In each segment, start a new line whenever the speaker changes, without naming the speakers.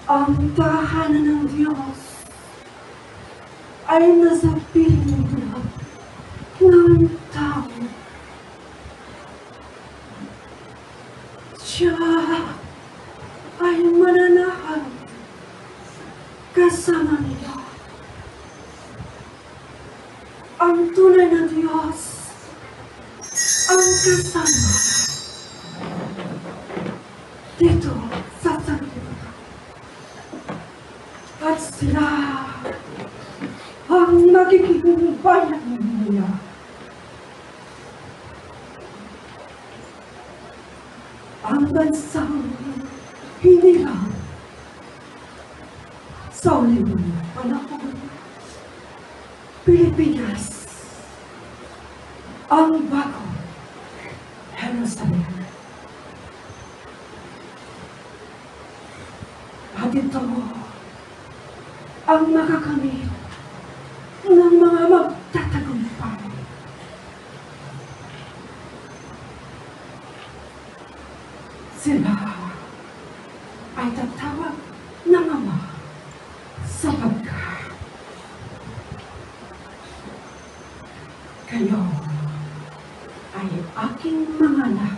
Ang tahanan ng Diyos ay nasa piling ng tao. Siya ay mananahan kasama niya. Ang tunay na Diyos ang kasama dito sa sanlibutan. At sila ang magiging bayan niya. Ang bansang hinilang sa uling panahon. Pilipinas, ang bagong Jerusalem. At ito ang makakamit ng mga magtatagumpay. Sila ay tatawag ng Ama sapagkat kayo ay aking mga anak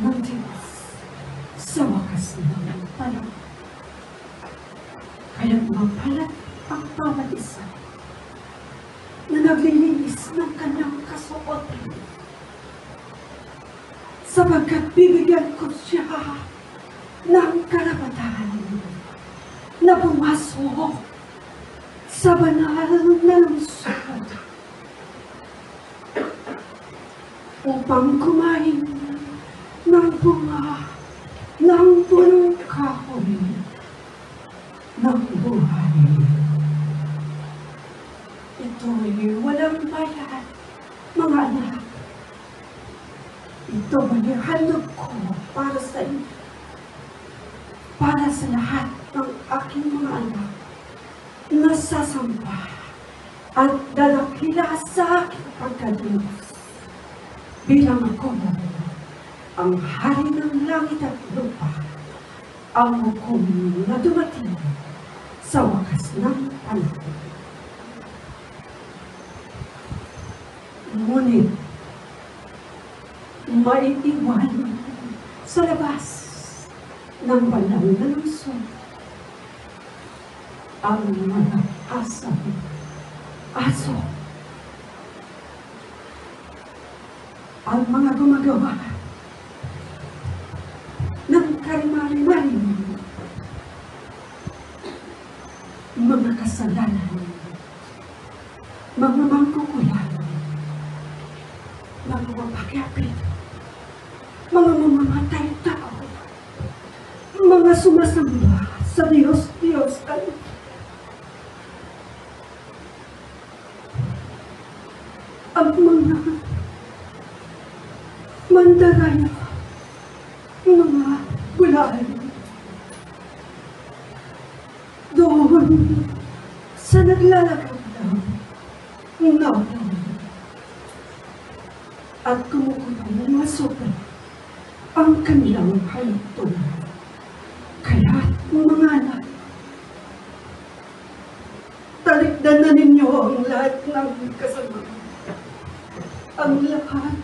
ng Diyos sa wakas ng panahon. Kaya't mapalat ang bawat isa na naglilinis ng kanyang kasuotan sapagkat bibigyan ko siya ng karapatan na pumasok sa banal na lungsod upang kumain ng bunga ng punong kahoy ng buhay. Ito'y walang bayad, mga anak. Ito ay handog ko para sa inyo, para sa lahat ng aking mga anak na sasamba at dadakila sa aking pagkadiyos bilang ako ang hari ng langit at lupa, ang hukom na dumating sa wakas ng panahon. Ngunit, maiiwan sa labas ng banal na lungsod ang mga aso, ang mga gumagawa ng karimari-maring mga kasalanan, mga mangkukulang, mga mapagyapit, mga mamamatay tao, mga sumasamba sa Diyos kayo. Ang mga mandaraya, mga bulaan, doon sa naglalagaw ng nawalan at kumukulong ng sobra ang kanilang halitunan. Kaya, mga anak, talikdan na ninyo ang lahat ng kasama. Ang lahat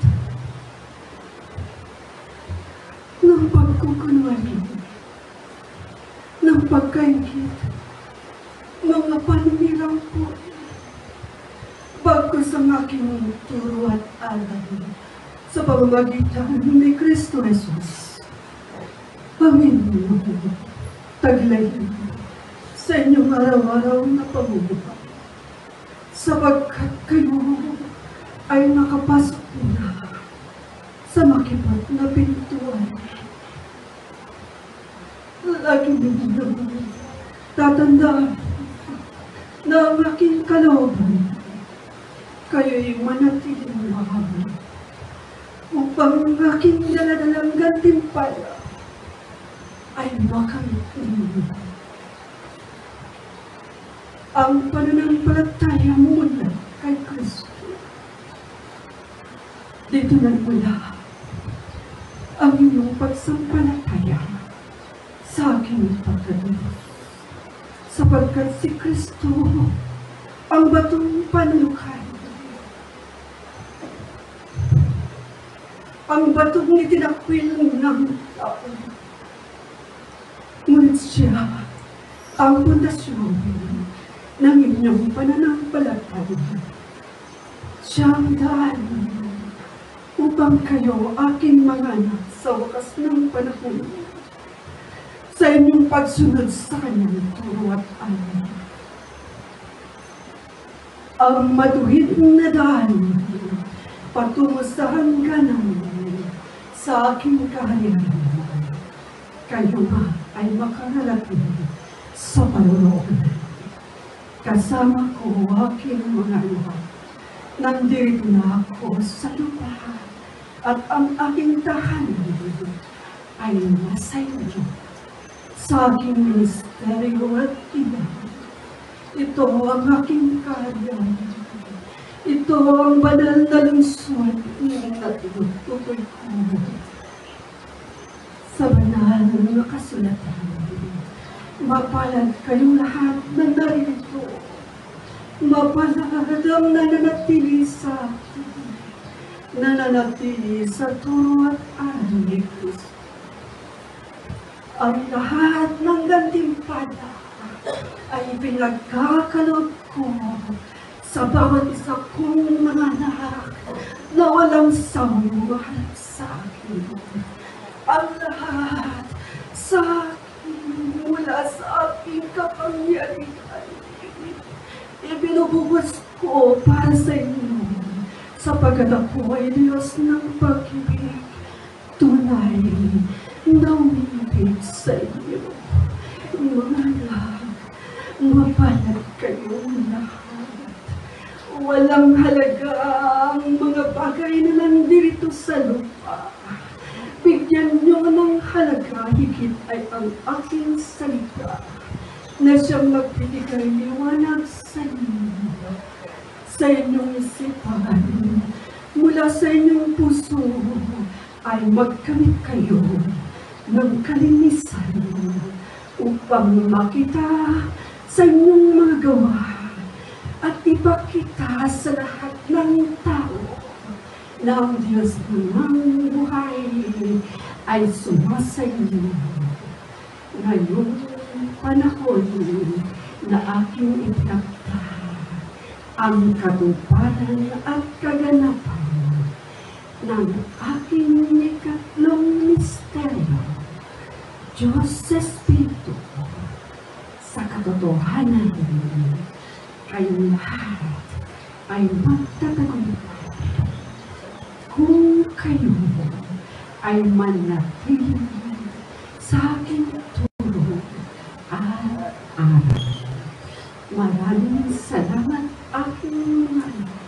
ng pagkukunwari, ng pagkaingit, mga paniniraw po, bagkus ang aking turo at alam sa pamamagitan ni Kristo Jesus. Panginoon, taglayin sa inyong araw-araw na pamumuhay, sapagkat kayo ay nakapasok na sa makinig makibat na pintuan. Lagi ninyo tatandaan na ang aking kalooban, kayo'y manatiling mahal upang ang aking daladalang gantimpala ay makamit ninyo. Ang pananampalataya mula kay Kristo. Dito nagmula ang inyong pagsampalataya sa aking pagkadiyos. Sapagkat si Kristo ang batong panulukan. Ang batong itinakwil ng tao. Ngunit siya ang pundasyon ng inyong pananampalataya. Siya ang daan upang kayo aking mga anak sa wakas ng panahon sa inyong pagsunod sa kanyang turo at aral. Ang matuwid na daan patungo sa hangganan sa aking kaharian. Kayo nga ay makararating sa panunod. Kasama ko aking mga anak. Nandito na ako sa lupa at ang aking tahanan ay nasa inyo. Sa aking ministeryo at iba. Ito ang aking kaharian. Ito ang banal na lungsod na tinutukoy ko. Sa banal na kasulatan, mapalad kayong lahat na narito. Mapalad ang nananatili sa atin. Nananatili sa turo at aral ni Kristo. Ang lahat ng gantimpala ay pinagkakalob ko sa bawat isa kong mga anak na walang sawang mahal sa akin. Ang lahat sa akin mula sa aking kapangyarihan. Ibinubuhos ko para sa inyo sapagkat ako ay Diyos ng pag-ibig. Tunay na umibig sa inyo. Mga anak, mapalad kayong lahat. Walang halaga ang mga bagay na nandito sa lupa. Bigyan nyo ng halaga, higit ay ang aking salita na siyang magbibigay liwanag sa inyo, sa inyong isipan, mula sa inyong puso, ay magkamit kayo ng kalinisan upang makita sa inyong mga gawa at ipakita sa lahat ng tao na ang Diyos ng buhay ay sumasa inyo. Ngayong panahon na aking itinakda ang katuparan at kaganapan ng aking ikatlong misteryo, Diyos Espiritu, sa katotohanan kayong lahat ay magtatagumpay kung kayo ay manatili sa aking turo at aral. Maraming salamat aking mga anak.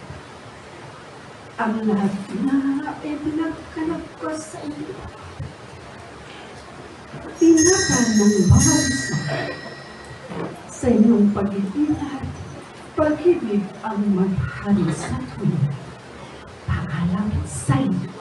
Ang lahat na ipinagkalap ko sa inyo. Tinatan ng bawat isa sa inyong pag-ibig at pag-ibig ang maghari sa tuloy. Paalam sa inyo.